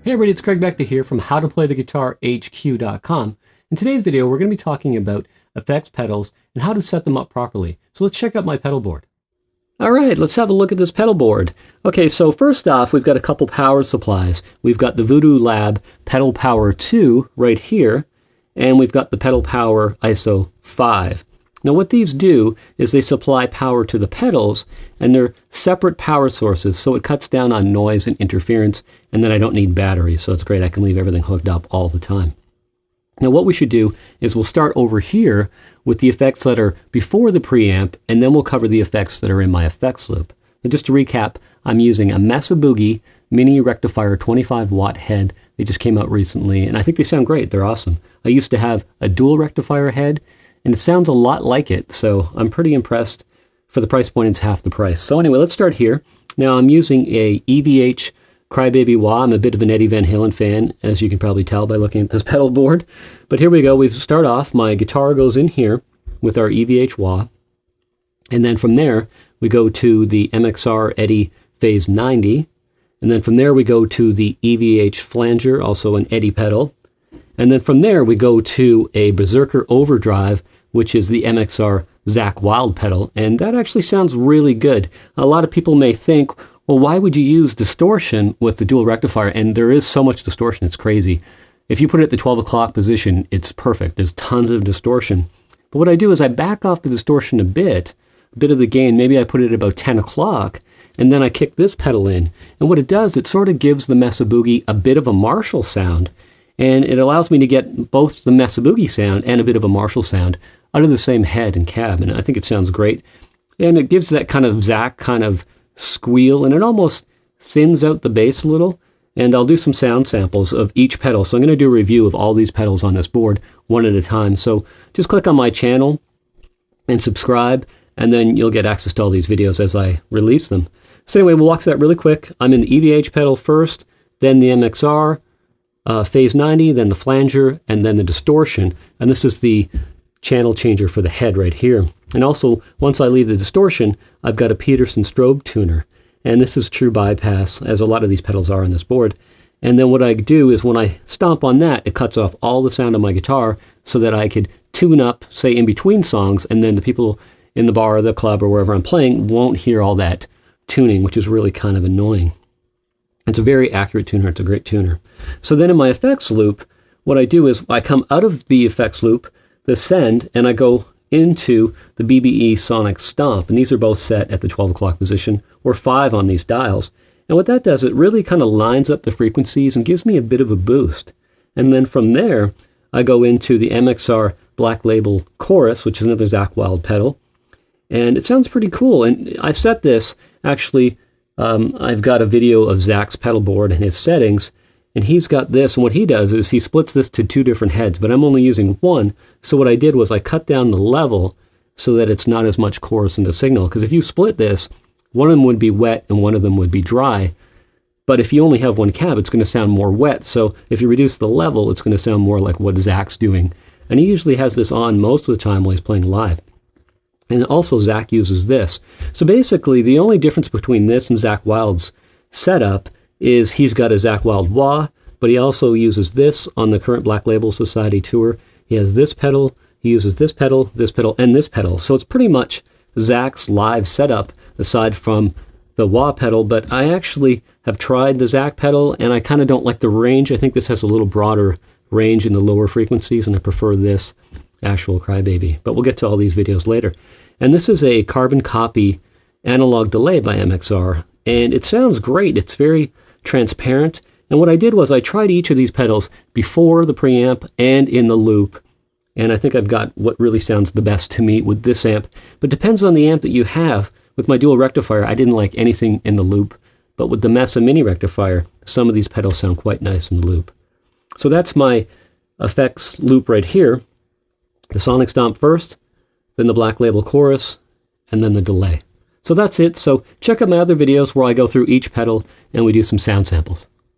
Hey everybody, it's Craig Beckta here from HowToPlayTheGuitarHQ.com. In today's video, we're going to be talking about effects pedals and how to set them up properly. So let's check out my pedal board. All right, let's have a look at this pedal board. Okay, so first off, we've got a couple power supplies. We've got the Voodoo Lab Pedal Power 2 right here, and we've got the Pedal Power ISO 5. Now what these do is they supply power to the pedals, and they're separate power sources, so it cuts down on noise and interference, and then I don't need batteries, so it's great. I can leave everything hooked up all the time. Now what we should do is we'll start over here with the effects that are before the preamp, and then we'll cover the effects that are in my effects loop. Now just to recap, I'm using a Mesa Boogie Mini Rectifier 25-watt head. They just came out recently, and I think they sound great. They're awesome. I used to have a dual rectifier head, and it sounds a lot like it, so I'm pretty impressed. For the price point, it's half the price. So anyway, let's start here. Now I'm using a Evh Crybaby Wah. I'm a bit of an Eddie Vanhalen fan, as you can probably tell by looking at this pedal board. But here we go. We start off. My guitar goes in here with our Evh Wah, and then from there we go to the MXR Eddie Phase 90, and then from there we go to the Evh Flanger, also an Eddie pedal. And then from there, we go to a Berserker Overdrive, which is the MXR Zakk Wylde pedal, and that actually sounds really good. A lot of people may think, well, why would you use distortion with the dual rectifier? And there is so much distortion, it's crazy. If you put it at the 12 o'clock position, it's perfect. There's tons of distortion. But what I do is I back off the distortion a bit of the gain. Maybe I put it at about 10 o'clock, and then I kick this pedal in. And what it does, it sort of gives the Mesa Boogie a bit of a Marshall sound, and it allows me to get both the Mesa Boogie sound and a bit of a Marshall sound out of the same head and cab, and I think it sounds great. And it gives that kind of Zakk kind of squeal, and it almost thins out the bass a little. And I'll do some sound samples of each pedal. So I'm going to do a review of all these pedals on this board one at a time. So just click on my channel and subscribe, and then you'll get access to all these videos as I release them. So anyway, we'll walk through that really quick. I'm in the Evh pedal first, then the MXR, Phase 90, then the flanger, and then the distortion. And this is the channel changer for the head right here. And also, once I leave the distortion, I've got a Peterson Strobe tuner. And this is true bypass, as a lot of these pedals are on this board. And then what I do is when I stomp on that, it cuts off all the sound of my guitar so that I could tune up, say, in between songs, and then the people in the bar or the club or wherever I'm playing won't hear all that tuning, which is really kind of annoying. It's a very accurate tuner. It's a great tuner. So then in my effects loop, what I do is I come out of the effects loop, the send, and I go into the BBE Sonic Stomp. And these are both set at the 12 o'clock position, or 5 on these dials. And what that does, it really kind of lines up the frequencies and gives me a bit of a boost. And then from there, I go into the MXR Black Label Chrous, which is another Zakk Wylde pedal. And it sounds pretty cool. And I set this, actually, I've got a video of Zakk's pedal board and his settings, and he's got this, and what he does is he splits this to 2 different heads, but I'm only using one. So what I did was I cut down the level so that it's not as much chorus in the signal, because if you split this, one of them would be wet and one of them would be dry. But if you only have one cab, it's going to sound more wet. So if you reduce the level, it's going to sound more like what Zakk's doing. And he usually has this on most of the time while he's playing live. And also Zakk uses this. So basically, the only difference between this and Zakk Wylde's setup is he's got a Zakk Wylde Wah, but he also uses this on the current Black Label Society tour. He has this pedal, he uses this pedal, and this pedal. So it's pretty much Zakk's live setup, aside from the Wah pedal. But I actually have tried the Zakk pedal, and I kind of don't like the range. I think this has a little broader range in the lower frequencies, and I prefer this actual crybaby. But we'll get to all these videos later. And this is a Carbon Copy analog delay by MXR, and it sounds great. It's very transparent. And what I did was I tried each of these pedals before the preamp and in the loop, and I think I've got what really sounds the best to me with this amp. But it depends on the amp that you have. With my dual rectifier, I didn't like anything in the loop, but with the Mesa Mini rectifier, some of these pedals sound quite nice in the loop. So that's my effects loop right here. The Sonic Stomp first, then the Black Label Chrous, and then the delay. So that's it. So check out my other videos where I go through each pedal and we do some sound samples.